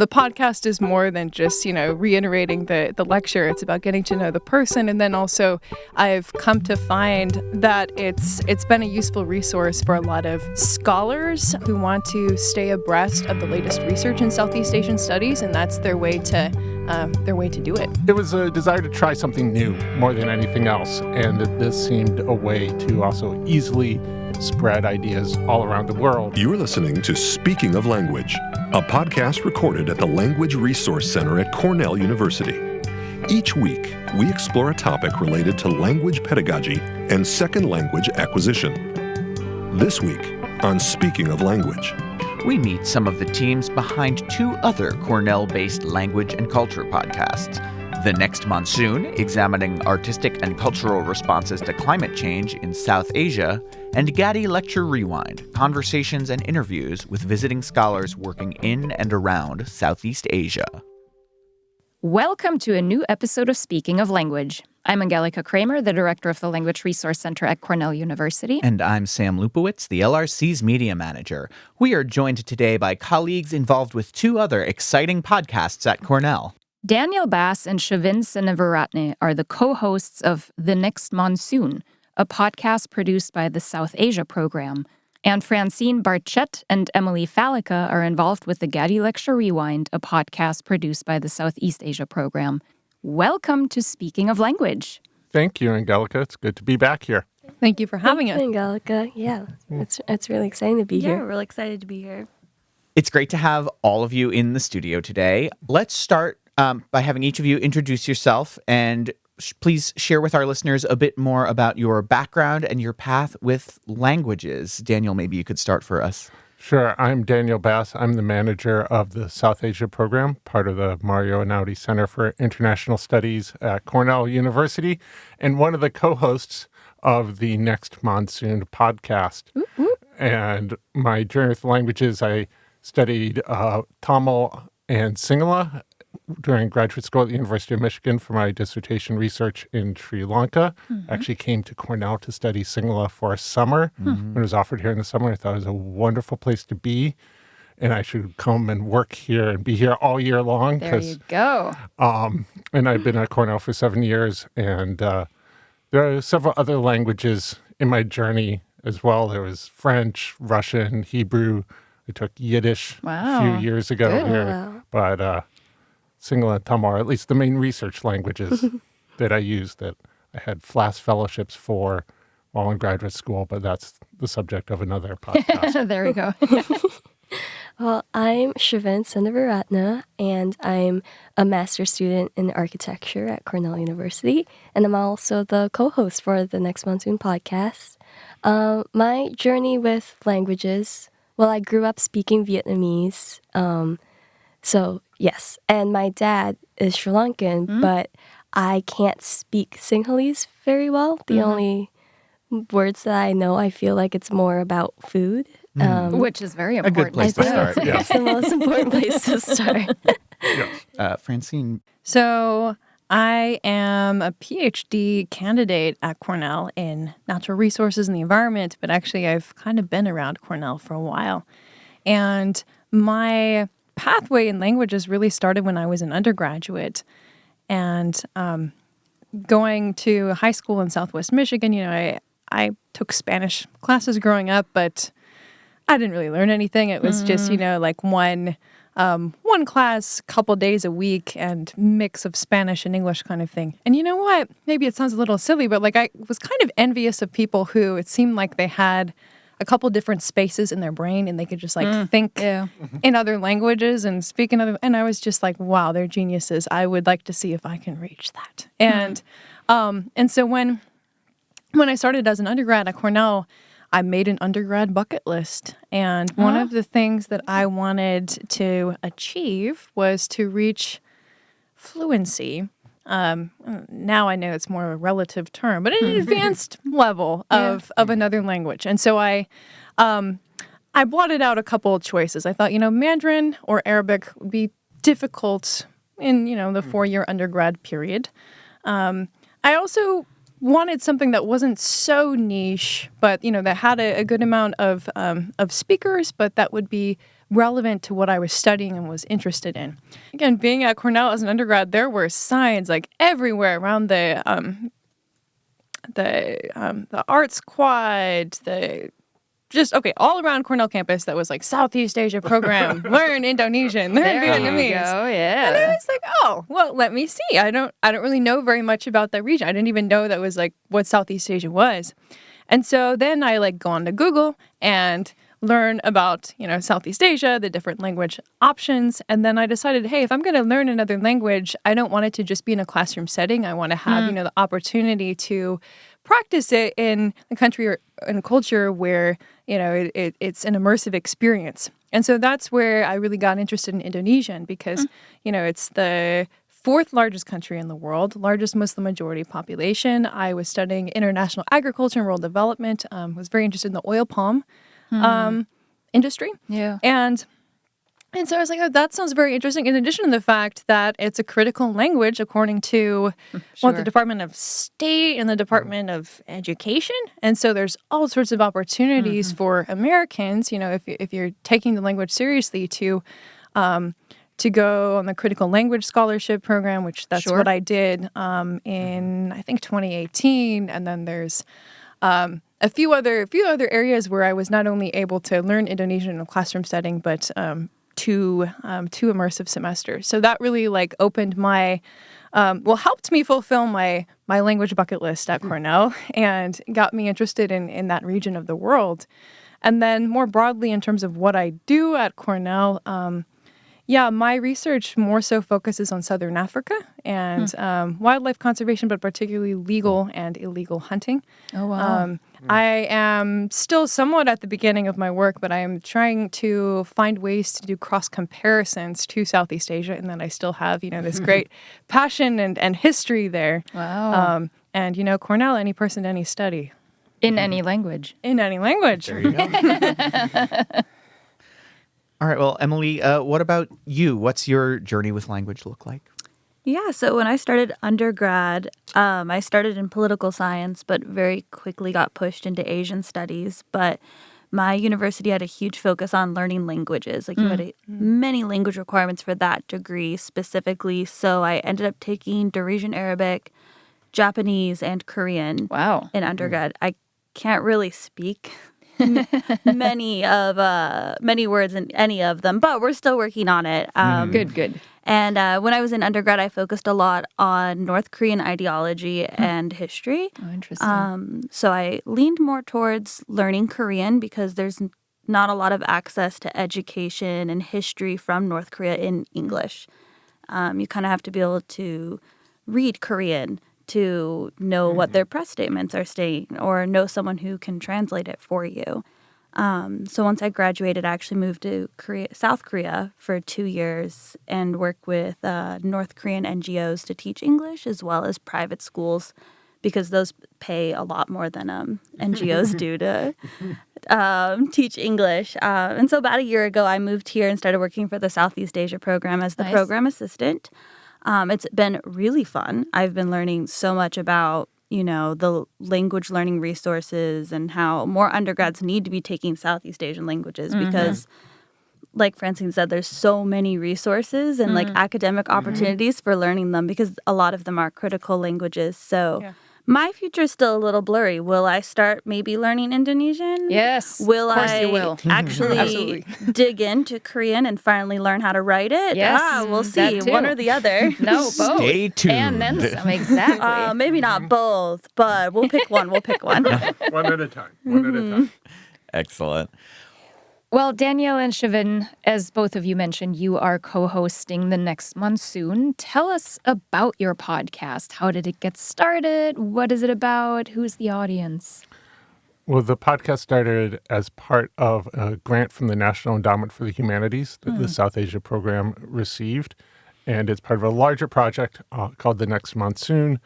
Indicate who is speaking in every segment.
Speaker 1: the podcast is more than just, reiterating the lecture. It's about getting to know the person. And then also I've come to find that it's been a useful resource for a lot of scholars who want to stay abreast of the latest research in Southeast Asian studies, and that's their way to do it.
Speaker 2: It was a desire to try something new more than anything else, and that this seemed a way to also easily spread ideas all around the world.
Speaker 3: You're listening to Speaking of Language, a podcast recorded at the Language Resource Center at Cornell University. Each week, we explore a topic related to language pedagogy and second language acquisition. This week on Speaking of Language,
Speaker 4: we meet some of the teams behind two other Cornell-based language and culture podcasts. The Next Monsoon, examining artistic and cultural responses to climate change in South Asia, and Gatty Lecture Rewind, conversations and interviews with visiting scholars working in and around Southeast Asia.
Speaker 5: Welcome to a new episode of Speaking of Language. I'm Angelica Kramer, the director of the Language Resource Center at Cornell University.
Speaker 4: And I'm Sam Lupowitz, the LRC's media manager. We are joined today by colleagues involved with two other exciting podcasts at Cornell.
Speaker 5: Daniel Bass and Shavin Seneviratne are the co-hosts of The Next Monsoon, a podcast produced by the South Asia program. And Francine, Barchett, and Emily Falica are involved with the Gatty Lecture Rewind, a podcast produced by the Southeast Asia program. Welcome to Speaking of Language.
Speaker 2: Thank you, Angelica. It's good to be back here.
Speaker 1: Thank you for having us.
Speaker 6: Angelica. Yeah, it's really exciting to be here.
Speaker 7: Yeah, we're really excited to be here.
Speaker 4: It's great to have all of you in the studio today. Let's start by having each of you introduce yourself and please share with our listeners a bit more about your background and your path with languages. Daniel, maybe you could start for us.
Speaker 2: Sure. I'm Daniel Bass. I'm the manager of the South Asia program, part of the Mario Einaudi Center for International Studies at Cornell University, and one of the co-hosts of the Next Monsoon podcast.
Speaker 5: Ooh.
Speaker 2: And my journey with languages, I studied Tamil and Sinhala during graduate school at the University of Michigan for my dissertation research in Sri Lanka. Actually came to Cornell to study Sinhala for a summer. When it was offered here in the summer, I thought it was a wonderful place to be, and I should come and work here and be here all year long.
Speaker 5: There you go.
Speaker 2: And I've been at Cornell for 7 years, and there are several other languages in my journey as well. There was French, Russian, Hebrew. I took Yiddish a few years ago here, but Sinhala and Tamil are at least the main research languages that I used that I had FLAS fellowships for while in graduate school, but that's the subject of another podcast.
Speaker 5: There we go.
Speaker 6: Well, I'm Shavin Seneviratne, and I'm a master's student in architecture at Cornell University, and I'm also the co-host for the Next Monsoon podcast. My journey with languages, well, I grew up speaking Vietnamese, so yes, and my dad is Sri Lankan, but I can't speak Sinhalese very well. The only words that I know, I feel like it's more about food.
Speaker 5: Which is very important.
Speaker 4: A good place to start.
Speaker 6: It's the most important place to start.
Speaker 4: Francine.
Speaker 1: So I am a PhD candidate at Cornell in natural resources and the environment, but actually I've kind of been around Cornell for a while. And my pathway in languages really started when I was an undergraduate. And going to high school in Southwest Michigan, I took Spanish classes growing up, but I didn't really learn anything. It was just, like one class, couple days a week, and mix of Spanish and English kind of thing. And you know what? Maybe it sounds a little silly, but like I was kind of envious of people who it seemed like they had a couple different spaces in their brain and they could just think in other languages and speak in other. And I was just like, wow, they're geniuses. I would like to see if I can reach that. And so when I started as an undergrad at Cornell, I made an undergrad bucket list. And one of the things that I wanted to achieve was to reach fluency. Now I know it's more of a relative term, but an advanced level of another language. And so I blotted out a couple of choices. I thought, Mandarin or Arabic would be difficult in, the 4-year undergrad period. I also wanted something that wasn't so niche, but, that had a good amount of speakers, but that would be relevant to what I was studying and was interested in. Again, being at Cornell as an undergrad, there were signs like everywhere around the arts quad, all around Cornell campus that was like Southeast Asia program, learn Indonesian, learn Vietnamese.
Speaker 5: Go, yeah.
Speaker 1: And I was like, oh, well, let me see. I don't really know very much about that region. I didn't even know that was like what Southeast Asia was. And so then I like go on to Google and learn about, Southeast Asia, the different language options. And then I decided, hey, if I'm going to learn another language, I don't want it to just be in a classroom setting. I want to have, the opportunity to practice it in a country or in a culture where, it's an immersive experience. And so that's where I really got interested in Indonesian because, it's the fourth largest country in the world, largest Muslim majority population. I was studying international agriculture and rural development, was very interested in the oil palm industry.
Speaker 5: Yeah.
Speaker 1: And so I was like, oh, that sounds very interesting. In addition to the fact that it's a critical language according to the Department of State and the Department of Education. And so there's all sorts of opportunities for Americans, if you're taking the language seriously to go on the critical language scholarship program, which that's what I did in, I think, 2018. And then there's a few other areas where I was not only able to learn Indonesian in a classroom setting, but two immersive semesters. So that really opened helped me fulfill my language bucket list at Cornell and got me interested in that region of the world. And then more broadly in terms of what I do at Cornell, my research more so focuses on Southern Africa and wildlife conservation, but particularly legal and illegal hunting.
Speaker 5: Oh, wow.
Speaker 1: I am still somewhat at the beginning of my work, but I am trying to find ways to do cross comparisons to Southeast Asia, and then I still have, this great passion and history there.
Speaker 5: Wow.
Speaker 1: And, Cornell, any person, any study.
Speaker 5: In any language.
Speaker 1: In any language.
Speaker 4: There you go. All right. Well, Emily, what about you? What's your journey with language look like?
Speaker 7: Yeah, so when I started undergrad, I started in political science, but very quickly got pushed into Asian studies. But my university had a huge focus on learning languages. You had many language requirements for that degree specifically. So I ended up taking Doresian Arabic, Japanese, and Korean in undergrad. I can't really speak many words in any of them, but we're still working on it.
Speaker 5: Good.
Speaker 7: And when I was in undergrad, I focused a lot on North Korean ideology and history.
Speaker 5: Oh, interesting.
Speaker 7: So I leaned more towards learning Korean because there's not a lot of access to education and history from North Korea in English. You kind of have to be able to read Korean to know what their press statements are saying or know someone who can translate it for you. So once I graduated, I actually moved to South Korea for 2 years and worked with North Korean NGOs to teach English as well as private schools because those pay a lot more than NGOs do to teach English. And so about a year ago, I moved here and started working for the Southeast Asia program as the program assistant. It's been really fun. I've been learning so much about the language learning resources and how more undergrads need to be taking Southeast Asian languages because, like Francine said, there's so many resources and academic opportunities for learning them because a lot of them are critical languages. So my future is still a little blurry. Will I start maybe learning Indonesian?
Speaker 5: Yes.
Speaker 7: Will
Speaker 5: of course
Speaker 7: I
Speaker 5: you will.
Speaker 7: actually dig into Korean and finally learn how to write it?
Speaker 5: Yes.
Speaker 7: We'll see. One or the other.
Speaker 5: No, both.
Speaker 4: Stay tuned.
Speaker 5: And then some, exactly.
Speaker 7: Maybe not both, but we'll pick one.
Speaker 2: One at a time.
Speaker 4: Excellent.
Speaker 5: Well, Danielle and Shavin, as both of you mentioned, you are co-hosting The Next Monsoon. Tell us about your podcast. How did it get started? What is it about? Who's the audience?
Speaker 2: Well, the podcast started as part of a grant from the National Endowment for the Humanities that the South Asia program received. And it's part of a larger project called The Next Monsoon,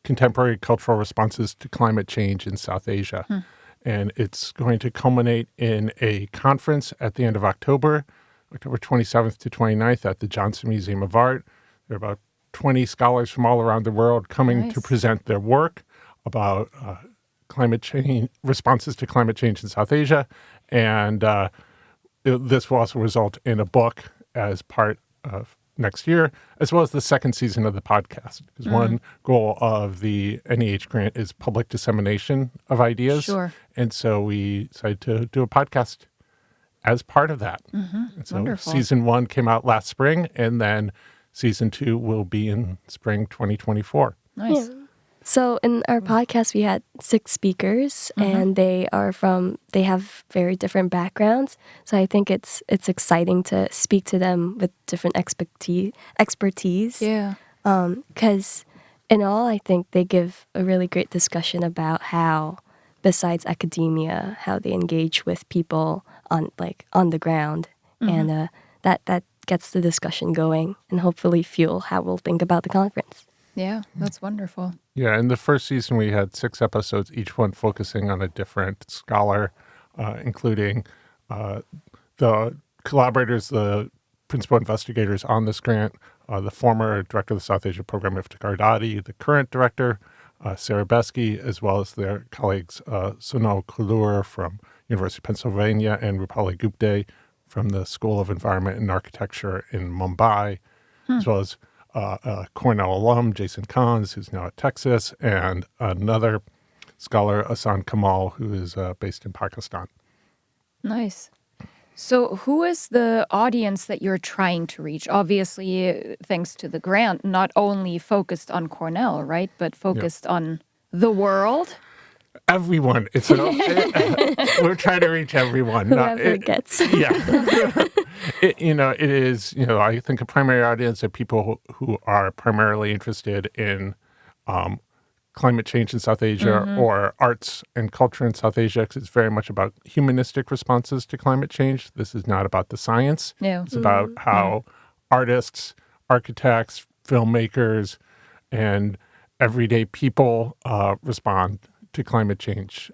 Speaker 2: Contemporary Cultural Responses to Climate Change in South Asia. And it's going to culminate in a conference at the end of October 27th to 29th at the Johnson Museum of Art. There are about 20 scholars from all around the world coming to present their work about climate change, responses to climate change in South Asia. And this will also result in a book as part of next year, as well as the second season of the podcast. Because one goal of the NEH grant is public dissemination of ideas.
Speaker 5: Sure.
Speaker 2: And so we decided to do a podcast as part of that. And so
Speaker 5: Wonderful.
Speaker 2: season 1 came out last spring, and then season 2 will be in spring 2024.
Speaker 5: Nice.
Speaker 6: So in our podcast, we had 6 speakers, and they have very different backgrounds. So I think it's exciting to speak to them with different expertise.
Speaker 5: Yeah.
Speaker 6: Because in all, I think they give a really great discussion about how, besides academia, how they engage with people on the ground, and that gets the discussion going, and hopefully fuel how we'll think about the conference.
Speaker 5: Yeah, that's wonderful.
Speaker 2: Yeah, in the first season, we had 6 episodes, each one focusing on a different scholar, including the collaborators, the principal investigators on this grant, the former director of the South Asia program, Iftikhar Dadi, the current director, Sarah Besky, as well as their colleagues, Sonal Kulur from University of Pennsylvania and Rupali Gupte from the School of Environment and Architecture in Mumbai, as well as Cornell alum, Jason Kahns, who's now at Texas, and another scholar, Asan Kamal, who is based in Pakistan.
Speaker 5: Nice. So who is the audience that you're trying to reach? Obviously, thanks to the grant, not only focused on Cornell, right, but focused on the world?
Speaker 2: Everyone. We're trying to reach everyone.
Speaker 6: Whoever gets.
Speaker 2: Yeah. It is, I think a primary audience of people who are primarily interested in climate change in South Asia or arts and culture in South Asia, because it's very much about humanistic responses to climate change. This is not about the science.
Speaker 5: Yeah.
Speaker 2: It's about how artists, architects, filmmakers, and everyday people respond to climate change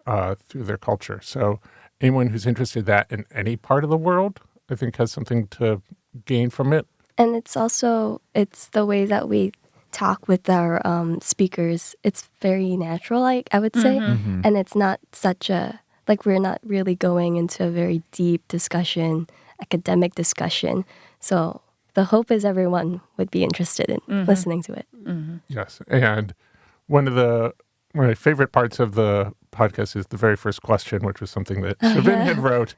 Speaker 2: through their culture. So anyone who's interested in that in any part of the world, I think, has something to gain from it.
Speaker 6: And it's the way that we talk with our speakers. It's very natural, I would say. And it's not we're not really going into a very deep discussion, academic discussion. So the hope is everyone would be interested in listening to it.
Speaker 2: Yes. And one of my favorite parts of the podcast is the very first question, which was something that Shavin had wrote.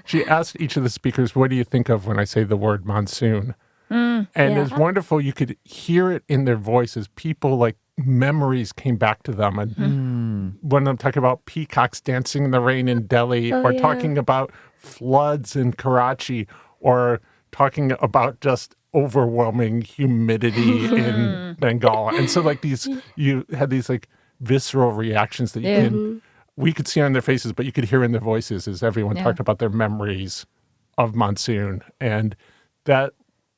Speaker 2: She asked each of the speakers, what do you think of when I say the word monsoon? And it's wonderful. You could hear it in their voices. People, memories came back to them. And one of them talking about peacocks dancing in the rain in Delhi, or talking about floods in Karachi, or talking about just overwhelming humidity in Bengal. And so you had these visceral reactions that we could see on their faces, but you could hear in their voices as everyone talked about their memories of monsoon. And that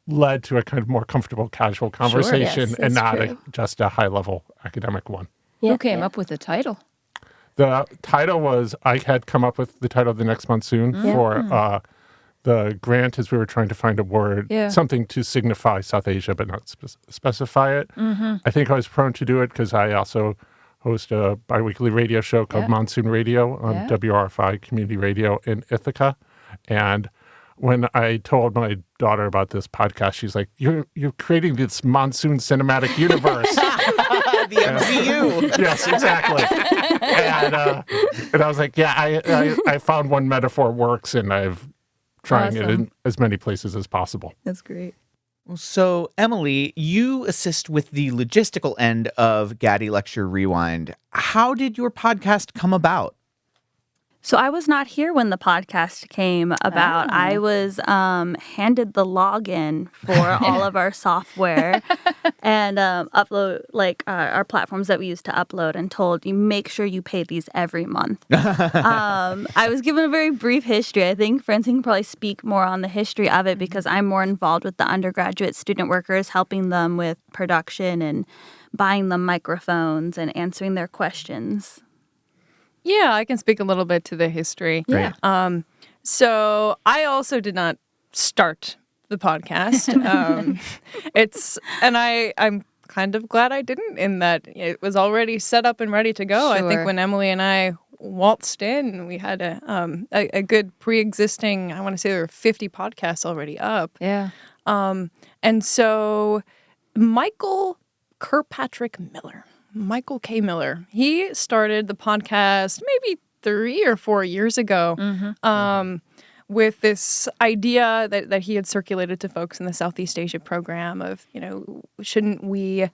Speaker 2: led to a kind of more comfortable, casual conversation, and not just a high-level academic one.
Speaker 5: Who came up with the title?
Speaker 2: The title was, I had come up with the title of The Next Monsoon for the grant, as we were trying to find a word, something to signify South Asia, but not specify it. I think I was prone to do it because I also host a biweekly radio show called Monsoon Radio on WRFI Community Radio in Ithaca. And when I told my daughter about this podcast, she's like, you're creating this monsoon cinematic universe.
Speaker 4: The MCU.
Speaker 2: Yes, exactly. And I was like, I found one metaphor works, and I've trying it in as many places as possible.
Speaker 5: That's great.
Speaker 4: So, Emily, you assist with the logistical end of Gatty Lecture Rewind. How did your podcast come about?
Speaker 7: So I was not here when the podcast came about. I was handed the login for all of our software and upload our platforms that we use to upload, and told you make sure you pay these every month. I was given a very brief history. I think Francine can probably speak more on the history of it, because I'm more involved with the undergraduate student workers, helping them with production and buying them microphones and answering their questions.
Speaker 1: Yeah, I can speak a little bit to the history.
Speaker 5: Yeah.
Speaker 1: So I also did not start the podcast. I'm kind of glad I didn't, in that it was already set up and ready to go. I think when Emily and I waltzed in. We had a good pre-existing, I want to say there were 50 podcasts already up.
Speaker 5: Yeah.
Speaker 1: And so Michael Kirkpatrick Miller, Michael K. Miller, he started the podcast maybe 3 or 4 years ago with this idea that he had circulated to folks in the Southeast Asia program of, shouldn't we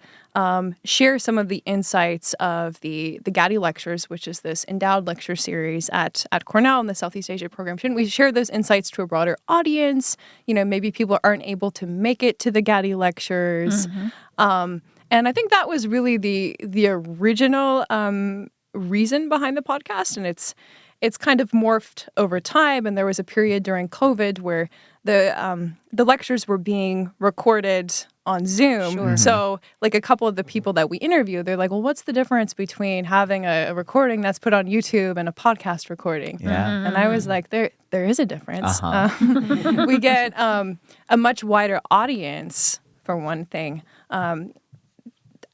Speaker 1: share some of the insights of the Gatty Lectures, which is this endowed lecture series at Cornell in the Southeast Asia program. Shouldn't we share those insights to a broader audience? Maybe people aren't able to make it to the Gatty Lectures. And I think that was really the original reason behind the podcast. And it's kind of morphed over time. And there was a period during COVID where the lectures were being recorded on Zoom.
Speaker 5: Sure.
Speaker 1: So like a couple of the people that we interviewed, they're like, well, what's the difference between having a recording that's put on YouTube and a podcast recording?
Speaker 4: Yeah.
Speaker 1: And I was like, there is a difference. We get a much wider audience, for one thing.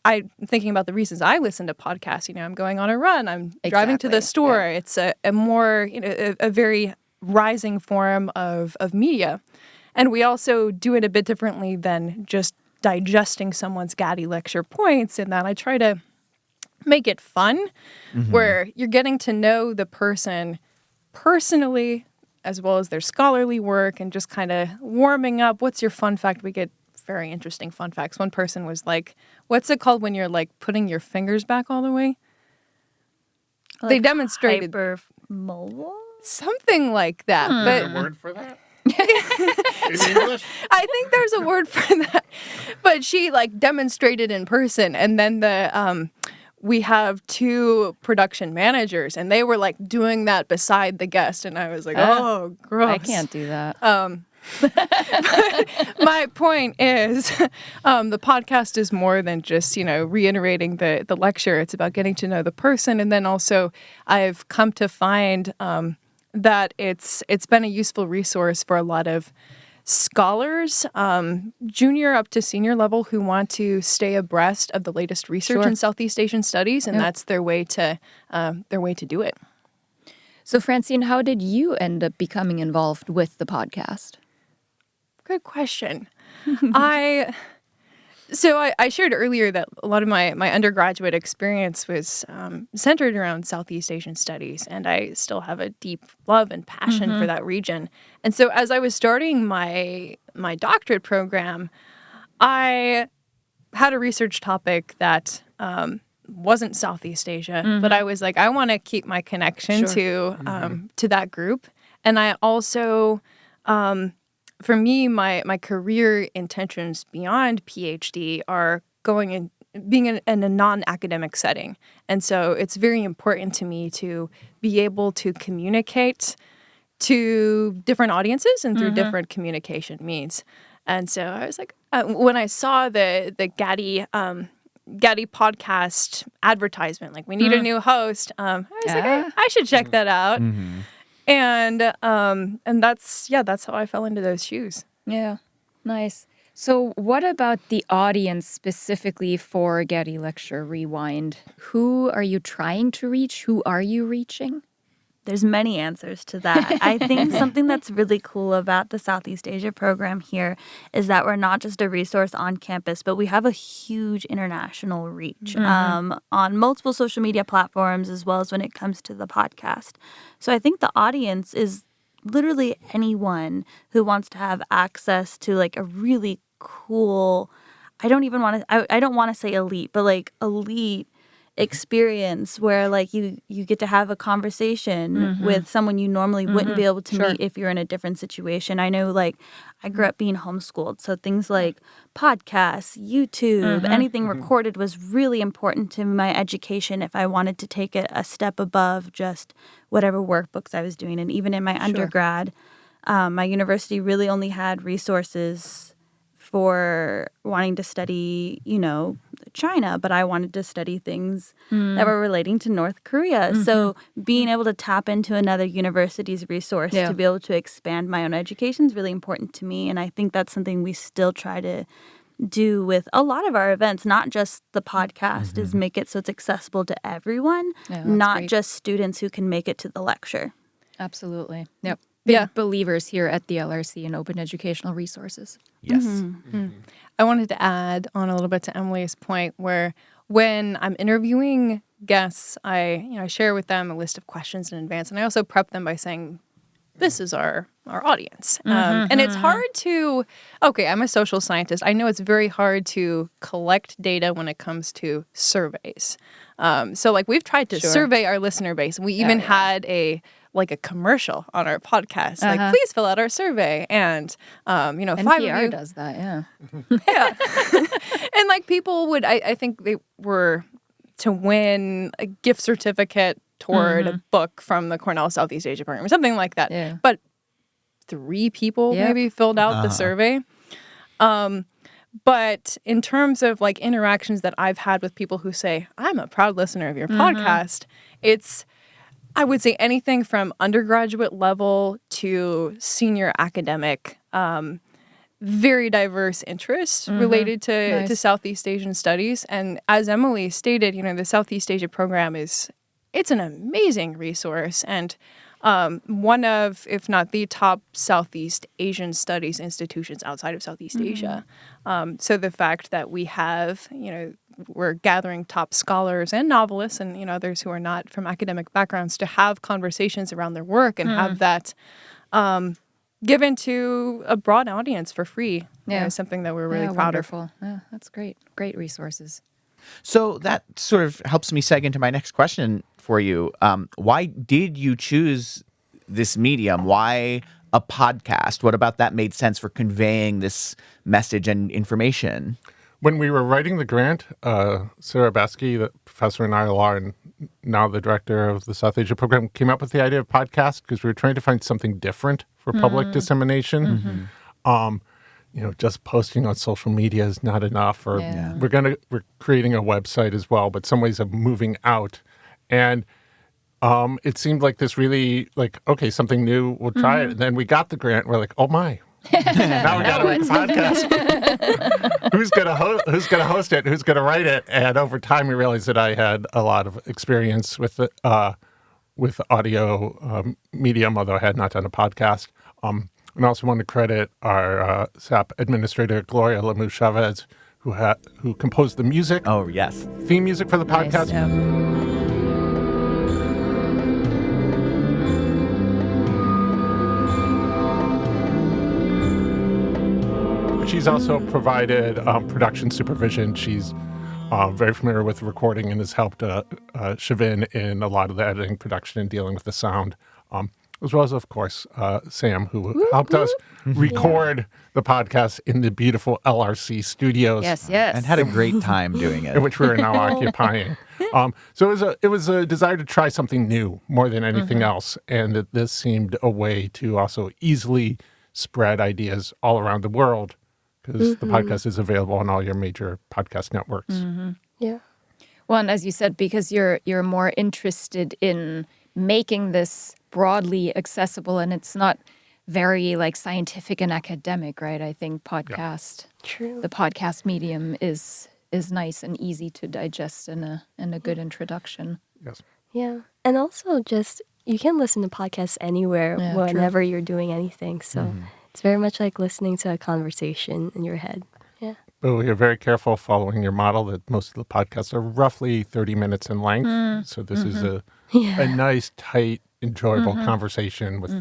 Speaker 1: I'm thinking about the reasons I listen to podcasts. I'm going on a run. I'm driving to the store. Yeah. It's a more, a very rising form of media. And we also do it a bit differently than just digesting someone's Gatty lecture points, in that I try to make it fun, where you're getting to know the person personally as well as their scholarly work, and just kind of warming up. What's your fun fact? We get very interesting fun facts. One person was like, what's it called when you're like putting your fingers back all the way?
Speaker 7: Like
Speaker 1: they demonstrated
Speaker 7: hypermobile?
Speaker 1: Something like that. But
Speaker 2: Is there a word for that? In English?
Speaker 1: I think there's a word for that. But she like demonstrated in person, and then we have 2 production managers, and they were like doing that beside the guest, and I was like, oh, gross.
Speaker 5: I can't do that.
Speaker 1: My point is, the podcast is more than just, reiterating the lecture. It's about getting to know the person. And then also I've come to find that it's been a useful resource for a lot of scholars, junior up to senior level, who want to stay abreast of the latest research in Southeast Asian studies. And that's their way to do it.
Speaker 5: So Francine, how did you end up becoming involved with the podcast?
Speaker 1: Good question. I shared earlier that a lot of my undergraduate experience was centered around Southeast Asian studies, and I still have a deep love and passion for that region. And so as I was starting my doctorate program, I had a research topic that wasn't Southeast Asia, but I was like, I want to keep my connection to that group. And I also... for me, my career intentions beyond PhD are going in being in a non-academic setting. And so it's very important to me to be able to communicate to different audiences and through different communication means. And so I was like, when I saw the Gatty podcast advertisement, like, we need a new host, I was like, I should check that out. And that's how I fell into those shoes.
Speaker 5: Yeah, nice. So what about the audience specifically for Gatty Lecture Rewind? Who are you trying to reach? Who are you reaching?
Speaker 7: There's many answers to that. I think something that's really cool about the Southeast Asia program here is that we're not just a resource on campus, but we have a huge international reach on multiple social media platforms, as well as when it comes to the podcast. So I think the audience is literally anyone who wants to have access to like a really cool, I don't want to say elite, but like elite experience where like you get to have a conversation with someone you normally wouldn't be able to meet if you're in a different situation. I know, like, I grew up being homeschooled, so things like podcasts, YouTube, anything recorded was really important to my education if I wanted to take it a step above just whatever workbooks I was doing. And even in my undergrad, my university really only had resources for wanting to study, China, but I wanted to study things that were relating to North Korea. So being able to tap into another university's resource to be able to expand my own education is really important to me. And I think that's something we still try to do with a lot of our events, not just the podcast, is make it so it's accessible to everyone, not just students who can make it to the lecture.
Speaker 5: Absolutely. Yep. Big believers here at the LRC in open educational resources.
Speaker 4: Yes.
Speaker 1: I wanted to add on a little bit to Emily's point where when I'm interviewing guests, I share with them a list of questions in advance, and I also prep them by saying, this is our audience. And it's hard to, I'm a social scientist. I know it's very hard to collect data when it comes to surveys. So like we've tried to survey our listener base. We even had a commercial on our podcast, like please fill out our survey. And,
Speaker 5: NPR
Speaker 1: 5 of you
Speaker 5: does that, yeah.
Speaker 1: And like people would, I think they were to win a gift certificate toward a book from the Cornell Southeast Asia program or something like that.
Speaker 5: Yeah.
Speaker 1: But 3 people maybe filled out the survey. But in terms of like interactions that I've had with people who say, I'm a proud listener of your podcast, it's, I would say anything from undergraduate level to senior academic, very diverse interests related to Southeast Asian studies. And as Emily stated, the Southeast Asia program it's an amazing resource and one of, if not the top Southeast Asian studies institutions outside of Southeast Asia. So the fact that we have, we're gathering top scholars and novelists and, others who are not from academic backgrounds to have conversations around their work and have that given to a broad audience for free is something that we're really proud of.
Speaker 5: Yeah, that's great. Great resources.
Speaker 4: So that sort of helps me seg into my next question for you. Why did you choose this medium? Why a podcast? What about that made sense for conveying this message and information?
Speaker 2: When we were writing the grant, Sarah Baskey, the professor in ILR and now the director of the South Asia program, came up with the idea of podcast because we were trying to find something different for public dissemination. Just posting on social media is not enough. Or we're creating a website as well, but some ways of moving out. And it seemed like this really something new. We'll try it. And then we got the grant. We're like, oh my. Now we got to make a podcast. Who's gonna host it? Who's gonna write it? And over time, we realized that I had a lot of experience with audio medium, although I had not done a podcast. And I also want to credit our SAP administrator Gloria Lemus Chavez, who composed the music.
Speaker 4: Oh yes,
Speaker 2: theme music for the podcast.
Speaker 5: Nice,
Speaker 2: She's also provided production supervision. She's very familiar with recording and has helped Shavin in a lot of the editing, production, and dealing with the sound. As well as, of course, Sam, who helped us record the podcast in the beautiful LRC studios.
Speaker 5: Yes.
Speaker 4: And had a great time doing it.
Speaker 2: In which we are now occupying. So it was a desire to try something new more than anything else. And that this seemed a way to also easily spread ideas all around the world because the podcast is available on all your major podcast networks.
Speaker 6: Yeah.
Speaker 5: Well, and as you said, because you're more interested in making this broadly accessible and it's not very scientific and academic, right? I think the podcast medium is nice and easy to digest and a good introduction.
Speaker 2: Yes.
Speaker 6: Yeah. And also just you can listen to podcasts anywhere whenever you're doing anything. So it's very much like listening to a conversation in your head. Yeah.
Speaker 2: But we are very careful following your model that most of the podcasts are roughly 30 minutes in length. So this is a nice, tight, enjoyable conversation with,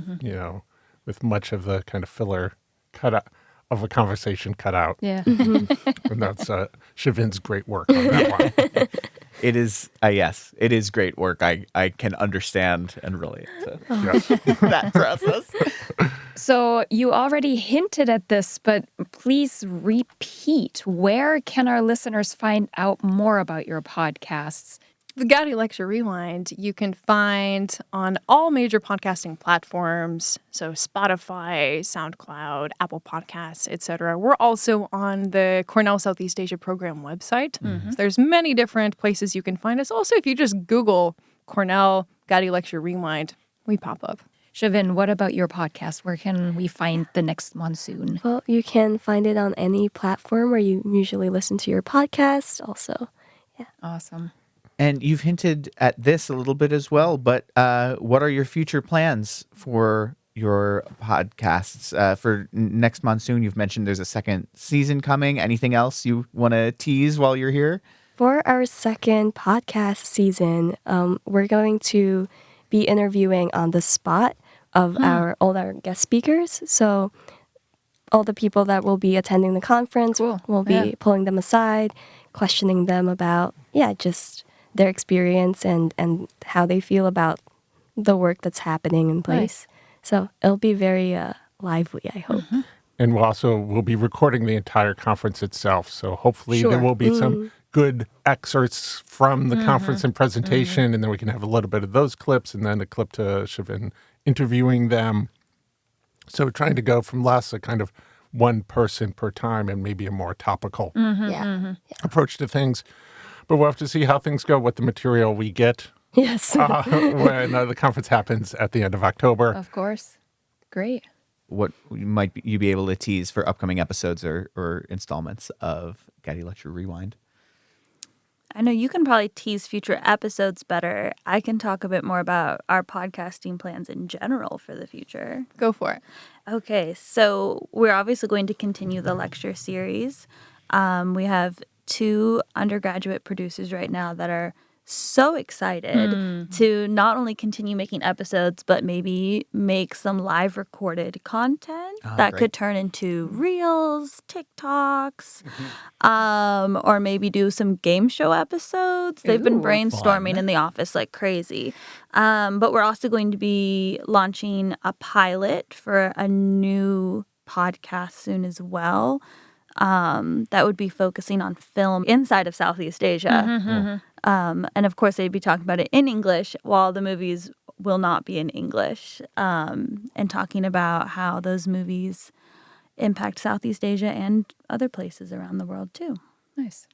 Speaker 2: with much of the kind of filler cut out of a conversation cut out.
Speaker 5: Yeah.
Speaker 2: And that's Shavin's great work on that one.
Speaker 4: It is, yes, it is great work. I can understand and relate to that process.
Speaker 5: So you already hinted at this, but please repeat. Where can our listeners find out more about your podcasts?
Speaker 1: The Gatty Lecture Rewind you can find on all major podcasting platforms, so Spotify, SoundCloud, Apple Podcasts, etc. We're also on the Cornell Southeast Asia program website. So there's many different places you can find us. Also, if you just Google Cornell Gatty Lecture Rewind, we pop up.
Speaker 5: Shavin, what about your podcast? Where can we find The Next Monsoon?
Speaker 6: Well, you can find it on any platform where you usually listen to your podcast. Also,
Speaker 5: Awesome.
Speaker 4: And you've hinted at this a little bit as well, but what are your future plans for your podcasts? For Next Monsoon, you've mentioned there's a second season coming. Anything else you want to tease while you're here?
Speaker 6: for our second podcast season, we're going to be interviewing on the spot of all our guest speakers. So all the people that will be attending the conference,
Speaker 5: Cool.
Speaker 6: we'll be pulling them aside, questioning them about, just their experience and how they feel about the work that's happening in place. So it'll be very lively, I hope.
Speaker 2: And we'll be recording the entire conference itself. So hopefully there will be some good excerpts from the conference and presentation, and then we can have a little bit of those clips and then a clip to Shavin interviewing them. So we're trying to go from less a kind of one person per time and maybe a more topical approach to things. But we'll have to see how things go, what the material we get
Speaker 6: Yes.
Speaker 2: when the conference happens at the end of October.
Speaker 5: Of course. Great.
Speaker 4: What might you be able to tease for upcoming episodes or installments of Gatty Lecture Rewind?
Speaker 7: I know you can probably tease future episodes better. I can talk a bit more about our podcasting plans in general for the future.
Speaker 1: Go for it.
Speaker 7: Okay, so we're obviously going to continue the lecture series. We have 2 undergraduate producers right now that are so excited to not only continue making episodes, but maybe make some live recorded content that
Speaker 4: great.
Speaker 7: could turn into reels, TikToks, or maybe do some game show episodes. They've been brainstorming in the office like crazy. But we're also going to be launching a pilot for a new podcast soon as well. That would be focusing on film inside of Southeast Asia. And of course, they'd be talking about it in English while the movies will not be in English, and talking about how those movies impact Southeast Asia and other places around the world, too.
Speaker 5: Nice.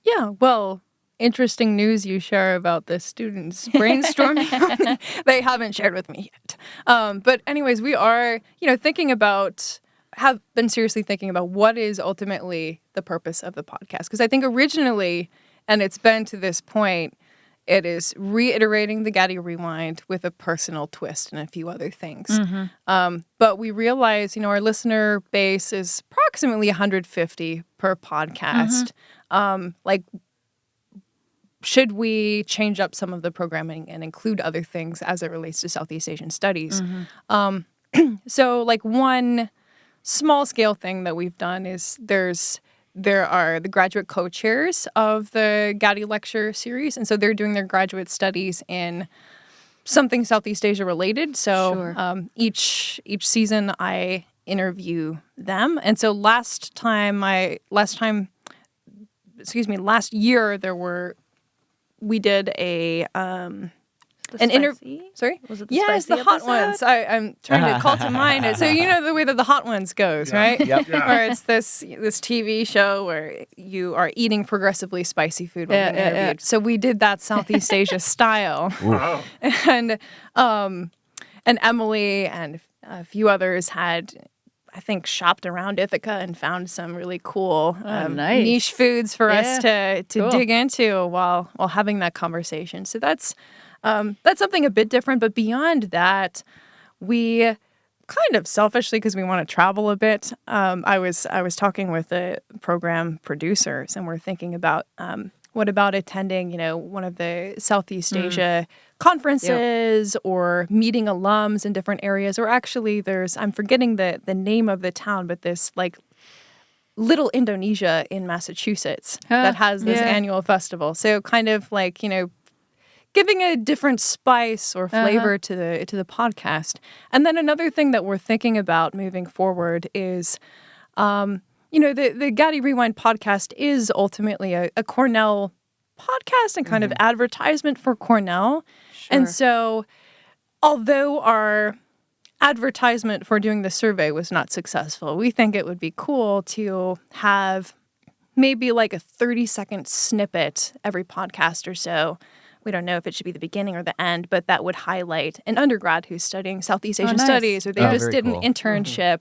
Speaker 1: Yeah, well, interesting news you share about the students brainstorming. They haven't shared with me yet. But anyways, we are, have been seriously thinking about what is ultimately the purpose of the podcast. Because I think originally, and it's been to this point, it is reiterating the Gatty Rewind with a personal twist and a few other things. But we realize, our listener base is approximately 150 per podcast. Should we change up some of the programming and include other things as it relates to Southeast Asian studies? So one small scale thing that we've done is there are the graduate co-chairs of the Gatty Lecture series, and so they're doing their graduate studies in something Southeast Asia related. So each season I interview them, and so last year we did an interview. Sorry?
Speaker 7: Was it the
Speaker 1: Yes,
Speaker 7: spicy
Speaker 1: the hot
Speaker 7: episode?
Speaker 1: ones. I'm trying to call to mind it. So the way that the hot ones goes, right?
Speaker 4: Yep.
Speaker 1: Where it's this TV show where you are eating progressively spicy food while being interviewed. So we did that Southeast Asia style. And Emily and a few others had, I think, shopped around Ithaca and found some really cool
Speaker 5: nice.
Speaker 1: niche foods for us to
Speaker 5: Cool.
Speaker 1: dig into while having that conversation. So that's something a bit different. But beyond that, we kind of selfishly, because we want to travel a bit, I was talking with the program producers, and we're thinking about what about attending, one of the Southeast Asia conferences or meeting alums in different areas. Or actually, I'm forgetting the name of the town, but this Little Indonesia in Massachusetts that has this annual festival. So kind of giving a different spice or flavor to the podcast. And then another thing that we're thinking about moving forward is, the Gatty Rewind podcast is ultimately a Cornell podcast and kind of advertisement for Cornell. And so, although our advertisement for doing the survey was not successful, we think it would be cool to have maybe a 30-second snippet every podcast or so we don't know if it should be the beginning or the end, but that would highlight an undergrad who's studying Southeast Asian
Speaker 5: nice.
Speaker 1: studies, or they just
Speaker 4: very
Speaker 1: did
Speaker 4: cool.
Speaker 1: an internship,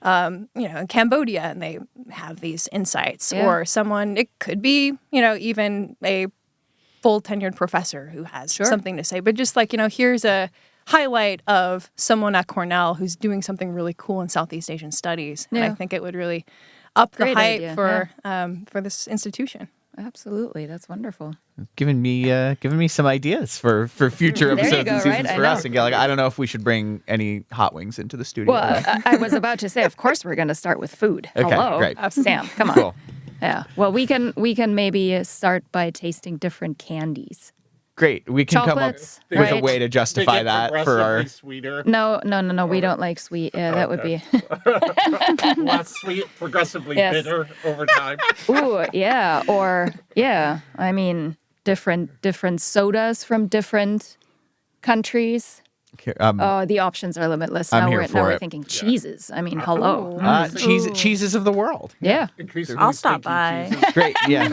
Speaker 1: in Cambodia, and they have these insights.
Speaker 5: Yeah.
Speaker 1: Or someone, it could be, even a full tenured professor who has something to say. But just like, here's a highlight of someone at Cornell who's doing something really cool in Southeast Asian studies. And I think it would really up the
Speaker 5: Great
Speaker 1: hype
Speaker 5: idea,
Speaker 1: for this institution.
Speaker 5: Absolutely. That's wonderful.
Speaker 4: Giving me some ideas for future
Speaker 5: There you
Speaker 4: episodes
Speaker 5: go,
Speaker 4: and seasons
Speaker 5: right? I
Speaker 4: for
Speaker 5: know.
Speaker 4: us. And I don't know if we should bring any hot wings into the studio.
Speaker 5: Well, I was about to say, of course, we're going to start with food.
Speaker 4: Okay,
Speaker 5: Hello,
Speaker 4: great.
Speaker 5: Sam. Come on.
Speaker 4: Cool.
Speaker 5: Yeah. Well, we can maybe start by tasting different candies.
Speaker 4: Great. We can
Speaker 5: Chocolates,
Speaker 4: come up with
Speaker 5: right?
Speaker 4: a way to justify that for our.
Speaker 2: sweeter,
Speaker 5: No. We don't like sweet. Yeah, that would be.
Speaker 2: less sweet, progressively
Speaker 5: Yes.
Speaker 2: bitter over time.
Speaker 5: Ooh, yeah. Or yeah. I mean, different sodas from different countries. Oh, the options are limitless.
Speaker 4: I'm
Speaker 5: Now
Speaker 4: here
Speaker 5: we're
Speaker 4: for it.
Speaker 5: thinking cheeses. I mean, hello.
Speaker 4: Cheeses of the world.
Speaker 5: Yeah.
Speaker 2: Increasingly
Speaker 7: I'll stop
Speaker 2: stinky
Speaker 7: by.
Speaker 2: cheeses.
Speaker 4: Great. Yeah.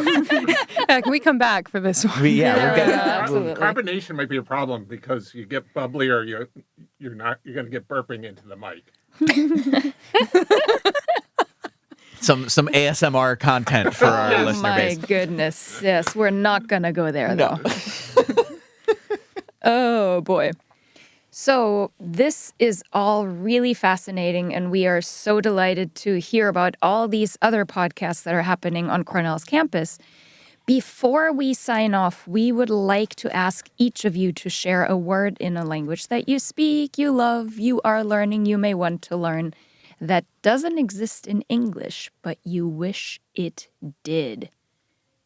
Speaker 1: Can we come back for this one?
Speaker 4: We're
Speaker 5: Yeah,
Speaker 4: good.
Speaker 5: absolutely.
Speaker 2: Carbonation might be a problem because you get bubbly, or you're going to get burping into the mic.
Speaker 4: Some ASMR content for our
Speaker 5: Oh
Speaker 4: listener
Speaker 5: my
Speaker 4: base.
Speaker 5: goodness. Yes, we're not going to go there, though. Oh, boy. So this is all really fascinating, and we are so delighted to hear about all these other podcasts that are happening on Cornell's campus. Before we sign off, we would like to ask each of you to share a word in a language that you speak, you love, you are learning, you may want to learn, that doesn't exist in English, but you wish it did.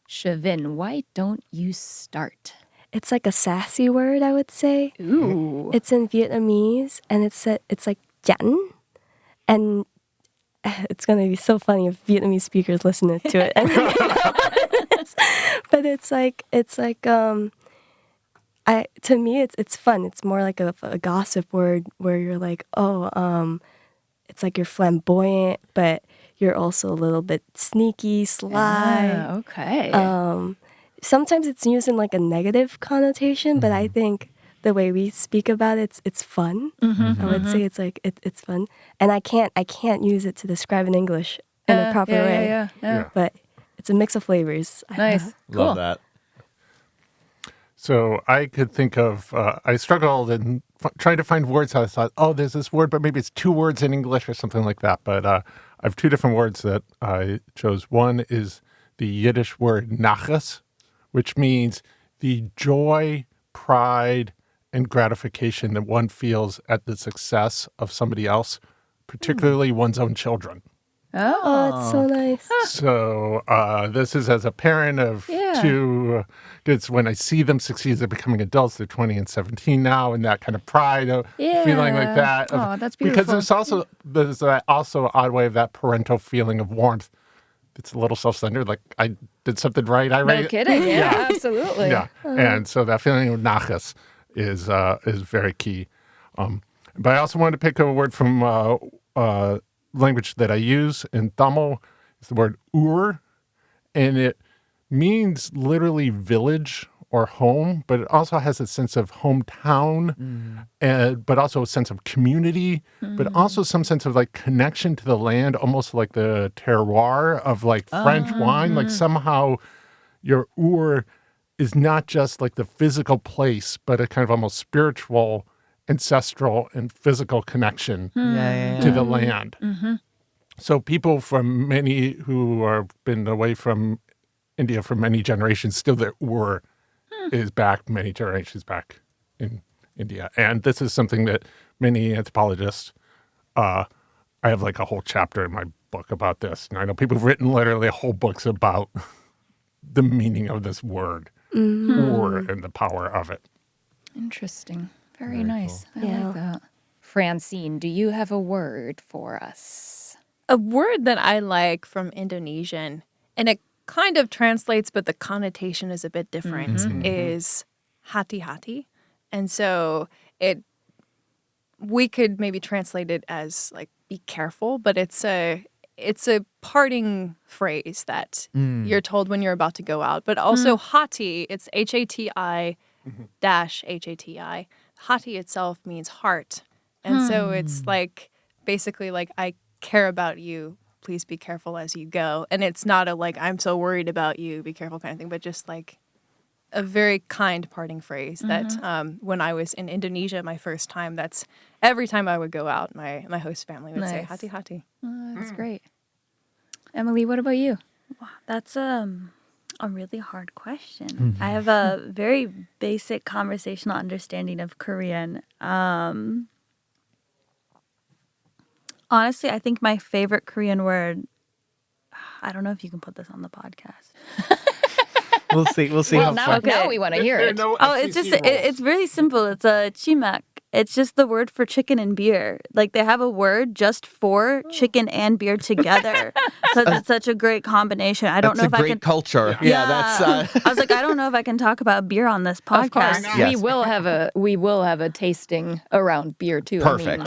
Speaker 5: Shavin, why don't you start?
Speaker 6: It's like a sassy word, I would say.
Speaker 5: Ooh.
Speaker 6: It's in Vietnamese, and it's like "giãn," and it's gonna be so funny if Vietnamese speakers listen to it. But it's like to me it's fun. It's more like a gossip word where you're like, it's like you're flamboyant, but you're also a little bit sneaky, sly.
Speaker 5: Ah, okay.
Speaker 6: Sometimes it's used in like a negative connotation, but I think the way we speak about it, it's fun. I would say it's like it's fun, and I can't use it to describe in English in a proper way.
Speaker 5: Yeah.
Speaker 6: But it's a mix of flavors.
Speaker 5: Nice. Cool.
Speaker 4: Love that.
Speaker 2: So I could think of, I struggled and trying to find words. I thought, there's this word, but maybe it's two words in English or something like that. But I have two different words that I chose. One is the Yiddish word nachas, which means the joy, pride, and gratification that one feels at the success of somebody else, particularly one's own children.
Speaker 6: Oh, it's so nice.
Speaker 2: So this is as a parent of two kids. When I see them succeed, they're becoming adults. They're 20 and 17 now, and that kind of pride of feeling like that.
Speaker 5: Oh, that's beautiful.
Speaker 2: Because there's also odd way of that parental feeling of warmth. It's a little self-centered, like I did something right.
Speaker 5: No kidding. Yeah, absolutely.
Speaker 2: Yeah, and so that feeling of nachas is very key. But I also wanted to pick a word from language that I use in Tamil. It's the word ur, and it means literally village or home, but it also has a sense of hometown, but also a sense of community, but also some sense of like connection to the land, almost like the terroir of like French wine. Like somehow your ur is not just like the physical place, but a kind of almost spiritual, ancestral, and physical connection to the land. So people from many who have been away from India for many generations, still their ur is back many generations back in India. And this is something that many anthropologists, I have like a whole chapter in my book about this. And I know people have written literally whole books about the meaning of this word, ur, and the power of it.
Speaker 5: Interesting. Very nice.
Speaker 6: Cool.
Speaker 5: I like that. Francine, do you have a word for us?
Speaker 1: A word that I like from Indonesian, and it kind of translates, but the connotation is a bit different, is hati-hati. And so we could maybe translate it as like be careful, but it's a parting phrase that you're told when you're about to go out. But also hati, it's Hati, dash Hati. Hati itself means heart. And so it's like basically like I care about you. Please be careful as you go. And it's not a like I'm so worried about you, be careful kind of thing, but just like a very kind parting phrase that when I was in Indonesia my first time, that's every time I would go out, my host family would say hati hati.
Speaker 5: Oh, that's great. Emily, what about you?
Speaker 7: Wow, that's a really hard question. I have a very basic conversational understanding of Korean. Honestly, I think my favorite Korean word, I don't know if you can put this on the podcast.
Speaker 4: We'll see.
Speaker 5: Well, now we want to hear it.
Speaker 7: It's really simple. It's a chimak. It's just the word for chicken and beer. Like they have a word just for chicken and beer together. So it's such a great combination. I don't know if I can.
Speaker 4: That's a great culture. Yeah, that's.
Speaker 7: I was like, I don't know if I can talk about beer on this podcast.
Speaker 5: Of course,
Speaker 4: Yes.
Speaker 5: we will have a tasting around beer too.
Speaker 4: Perfect.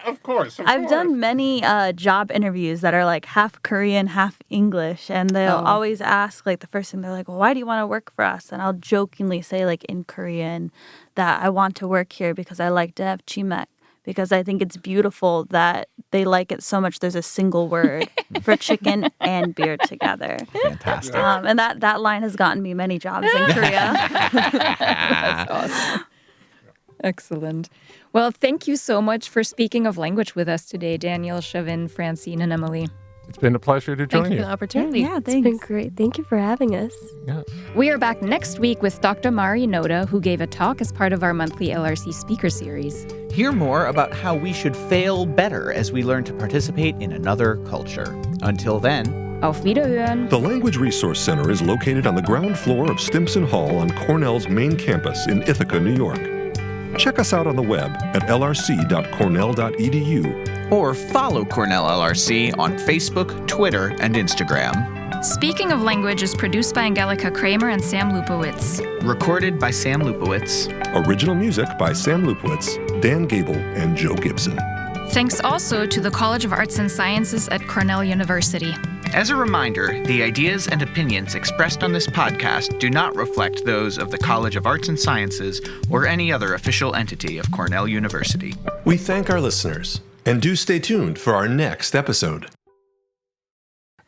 Speaker 2: Of course.
Speaker 7: I've done many job interviews that are like half Korean, half English, and they'll always ask like the first thing they're like, well, why do you want to work for us? And I'll jokingly say like in Korean that I want to work here because I like to have chimek, because I think it's beautiful that they like it so much. There's a single word for chicken and beer together.
Speaker 4: Fantastic.
Speaker 7: And that line has gotten me many jobs in Korea.
Speaker 5: That's awesome. Excellent. Well, thank you so much for speaking of language with us today, Daniel, Shavin, Francine, and Emily.
Speaker 2: It's been a pleasure to join
Speaker 1: Thank you
Speaker 2: you.
Speaker 1: for the opportunity.
Speaker 7: Yeah,
Speaker 6: It's been great. Thank you for having us.
Speaker 2: Yeah.
Speaker 5: We are back next week with Dr. Mari Noda, who gave a talk as part of our monthly LRC speaker series.
Speaker 4: Hear more about how we should fail better as we learn to participate in another culture. Until then,
Speaker 5: Auf Wiederhören!
Speaker 3: The Language Resource Center is located on the ground floor of Stimson Hall on Cornell's main campus in Ithaca, New York. Check us out on the web at lrc.cornell.edu.
Speaker 4: or follow Cornell LRC on Facebook, Twitter, and Instagram.
Speaker 5: Speaking of Language is produced by Angelica Kramer and Sam Lupowitz.
Speaker 4: Recorded by Sam Lupowitz.
Speaker 3: Original music by Sam Lupowitz, Dan Gable, and Joe Gibson.
Speaker 5: Thanks also to the College of Arts and Sciences at Cornell University.
Speaker 4: As a reminder, the ideas and opinions expressed on this podcast do not reflect those of the College of Arts and Sciences or any other official entity of Cornell University.
Speaker 3: We thank our listeners, and do stay tuned for our next episode.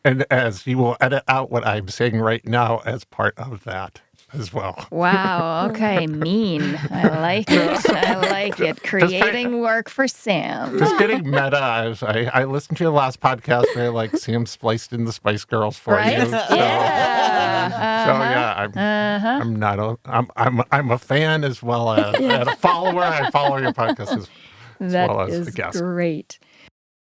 Speaker 2: And as you will edit out what I'm saying right now as part of that as well.
Speaker 5: Wow, okay, mean. I like it. I like it. Creating work for Sam.
Speaker 2: Just getting meta. I listened to your last podcast where like Sam spliced in the Spice Girls for
Speaker 5: Right?
Speaker 2: you. So,
Speaker 5: Yeah.
Speaker 2: I'm not I'm a fan as well as and a follower. I follow your podcast as well as a
Speaker 5: That is
Speaker 2: guest.
Speaker 5: great.